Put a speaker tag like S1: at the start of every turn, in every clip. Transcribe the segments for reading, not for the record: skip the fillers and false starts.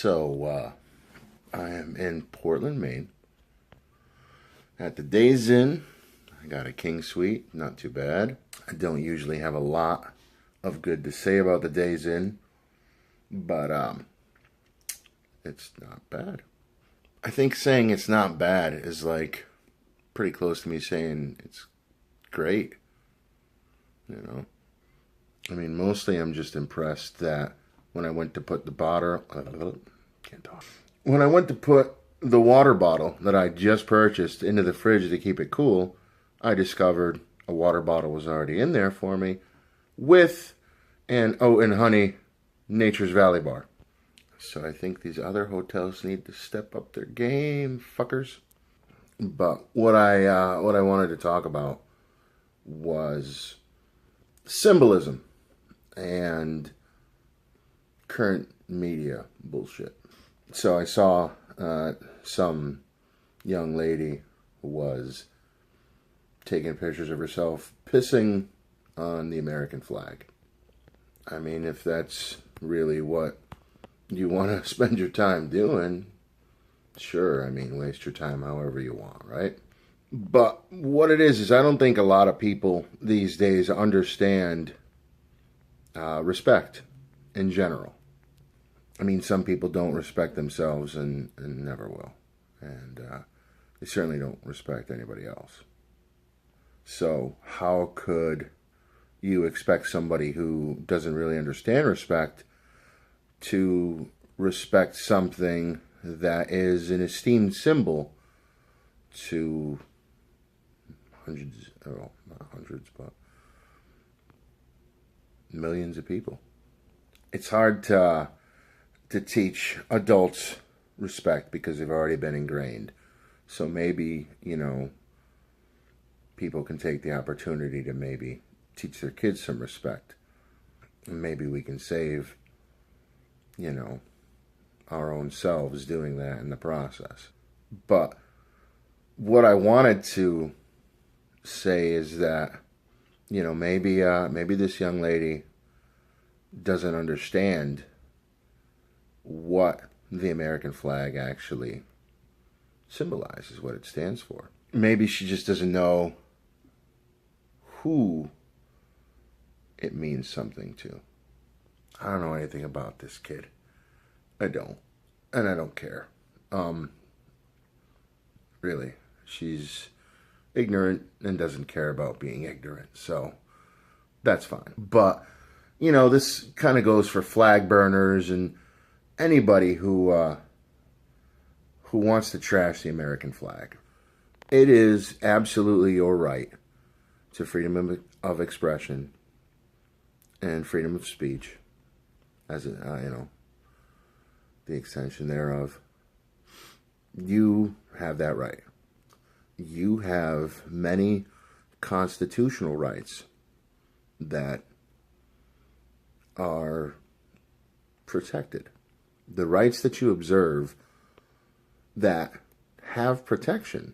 S1: So, I am in Portland, Maine. At the Days Inn. I got a king suite, not too bad. I don't usually have a lot of good to say about the Days Inn, but it's not bad. I think saying it's not bad is like pretty close to me saying it's great. You know, I mean, mostly I'm just impressed that when I went to put the bottle, can't talk. When I went to put the water bottle that I just purchased into the fridge to keep it cool, I discovered a water bottle was already in there for me with an Oat and Honey Nature's Valley bar. So I think these other hotels need to step up their game, fuckers. But what I wanted to talk about was symbolism and current media bullshit. So I saw some young lady was taking pictures of herself pissing on the American flag. I mean, if that's really what you want to spend your time doing, sure, I mean, waste your time however you want, right? But what it is I don't think a lot of people these days understand respect in general. I mean, some people don't respect themselves and never will. And they certainly don't respect anybody else. So how could you expect somebody who doesn't really understand respect to respect something that is an esteemed symbol to hundreds, oh, not hundreds, but millions of people? It's hard to teach adults respect because they've already been ingrained. So maybe, people can take the opportunity to maybe teach their kids some respect. And maybe we can save, our own selves doing that in the process. But what I wanted to say is that, maybe this young lady doesn't understand what the American flag actually symbolizes, what it stands for. Maybe she just doesn't know who it means something to. I don't know anything about this kid. I don't. And I don't care. Really. She's ignorant and doesn't care about being ignorant. So that's fine. But, this kind of goes for flag burners and anybody who wants to trash the American flag. It is absolutely your right to freedom of expression and freedom of speech, as the extension thereof. You have that right. You have many constitutional rights that are protected. The rights that you observe that have protection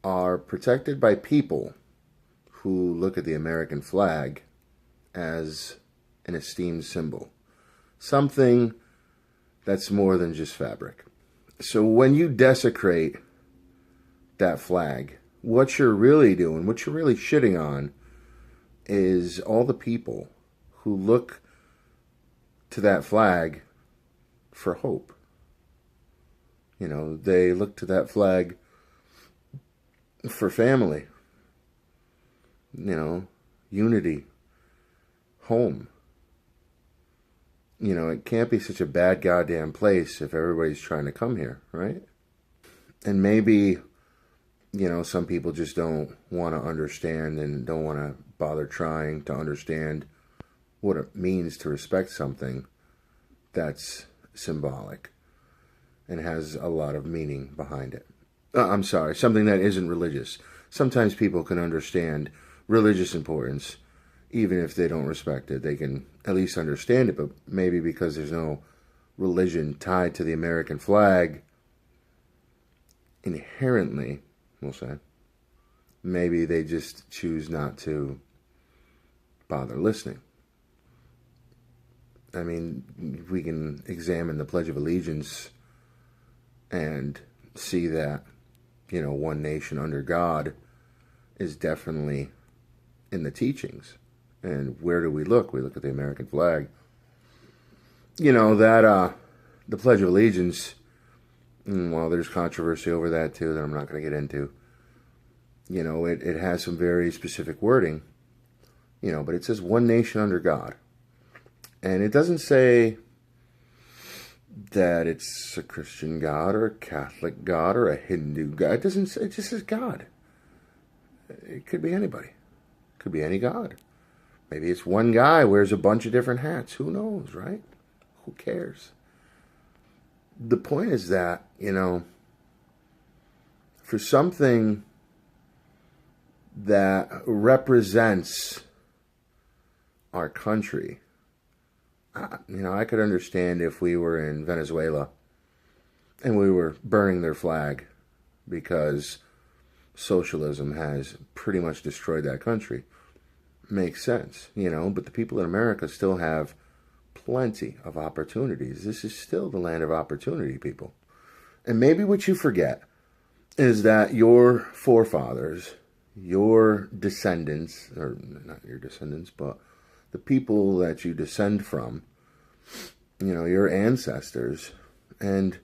S1: are protected by people who look at the American flag as an esteemed symbol. Something that's more than just fabric. So when you desecrate that flag, what you're really doing, what you're really shitting on, is all the people who look to that flag for hope. They look to that flag for family, unity, home. It can't be such a bad goddamn place if everybody's trying to come here, right? And maybe, some people just don't want to understand and don't want to bother trying to understand what it means to respect something that's symbolic and has a lot of meaning behind it. I'm sorry, something that isn't religious. Sometimes people can understand religious importance even if they don't respect it. They can at least understand it, but maybe because there's no religion tied to the American flag inherently, we'll say, maybe they just choose not to bother listening. I mean, we can examine the Pledge of Allegiance and see that, one nation under God is definitely in the teachings. And where do we look? We look at the American flag. The Pledge of Allegiance, well, there's controversy over that too that I'm not going to get into. It has some very specific wording, but it says one nation under God. And it doesn't say that it's a Christian God or a Catholic God or a Hindu God. It doesn't say, it just says God. It could be anybody. It could be any God. Maybe it's one guy wears a bunch of different hats. Who knows, right? Who cares? The point is that, for something that represents our country, I could understand if we were in Venezuela and we were burning their flag because socialism has pretty much destroyed that country. Makes sense, but the people in America still have plenty of opportunities. This is still the land of opportunity, people. And maybe what you forget is that your forefathers, your descendants, or not your descendants, but the people that you descend from, your ancestors, and,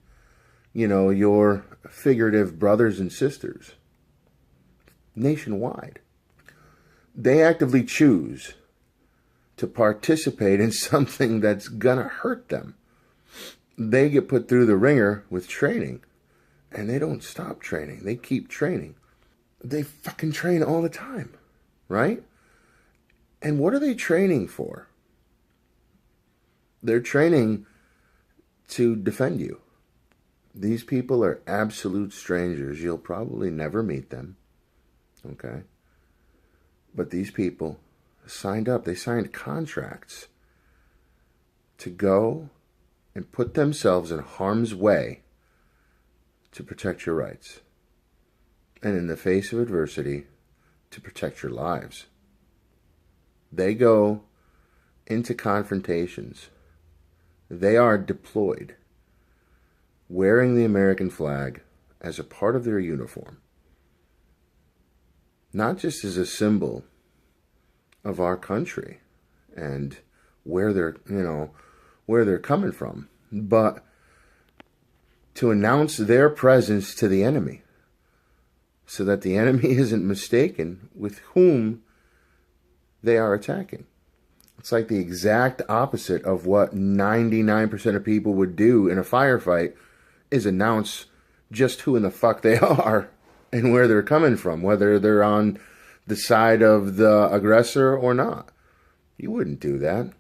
S1: your figurative brothers and sisters, nationwide, they actively choose to participate in something that's gonna hurt them. They get put through the ringer with training, and they don't stop training. They keep training. They fucking train all the time, right? And what are they training for? They're training to defend you. These people are absolute strangers. You'll probably never meet them, okay? But these people signed up. They signed contracts to go and put themselves in harm's way to protect your rights. And in the face of adversity, to protect your lives. They go into confrontations. They are deployed, wearing the American flag as a part of their uniform. Not just as a symbol of our country and where they're coming from, but to announce their presence to the enemy so that the enemy isn't mistaken with whom they are attacking. It's like the exact opposite of what 99% of people would do in a firefight, is announce just who in the fuck they are and where they're coming from, whether they're on the side of the aggressor or not. You wouldn't do that.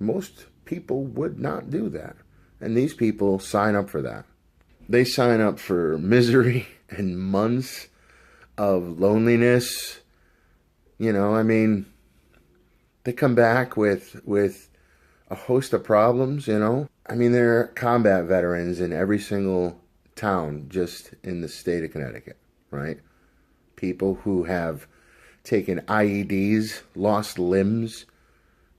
S1: Most people would not do that. And these people sign up for that. They sign up for misery and months of loneliness. They come back with a host of problems, there are combat veterans in every single town just in the state of Connecticut, right? People who have taken IEDs, lost limbs,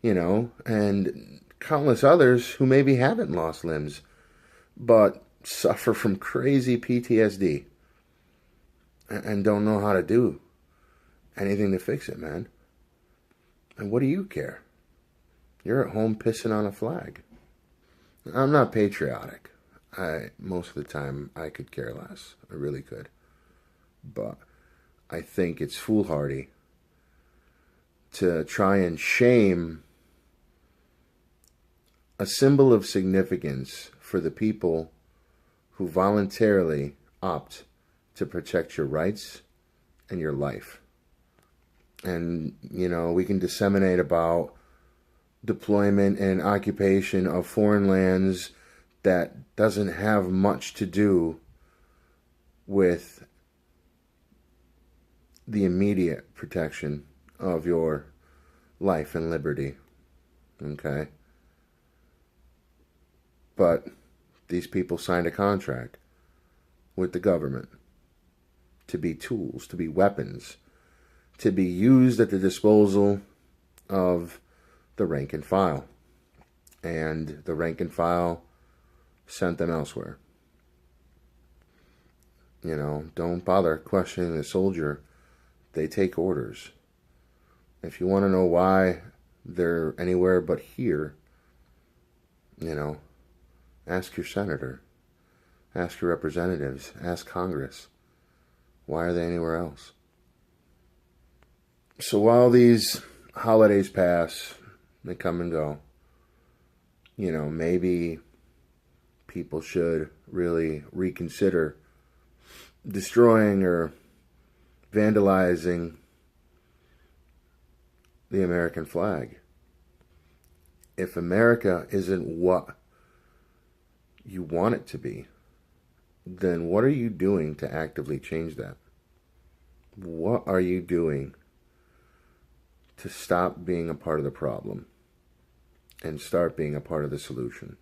S1: and countless others who maybe haven't lost limbs, but suffer from crazy PTSD and don't know how to do anything to fix it, man. And what do you care? You're at home pissing on a flag. I'm not patriotic. Most of the time, I could care less. I really could. But I think it's foolhardy to try and shame a symbol of significance for the people who voluntarily opt to protect your rights and your life. And, we can disseminate about deployment and occupation of foreign lands that doesn't have much to do with the immediate protection of your life and liberty. Okay? But these people signed a contract with the government to be tools, to be weapons, to be used at the disposal of the rank and file. and the rank and file sent them elsewhere. You know, don't bother questioning the soldier. They take orders. If you want to know why they're anywhere but here, you know, ask your senator. Ask your representatives. Ask Congress. Why are they anywhere else? So while these holidays pass, they come and go, you know, maybe people should really reconsider destroying or vandalizing the American flag. If America isn't what you want it to be, then what are you doing to actively change that? What are you doing to stop being a part of the problem and start being a part of the solution?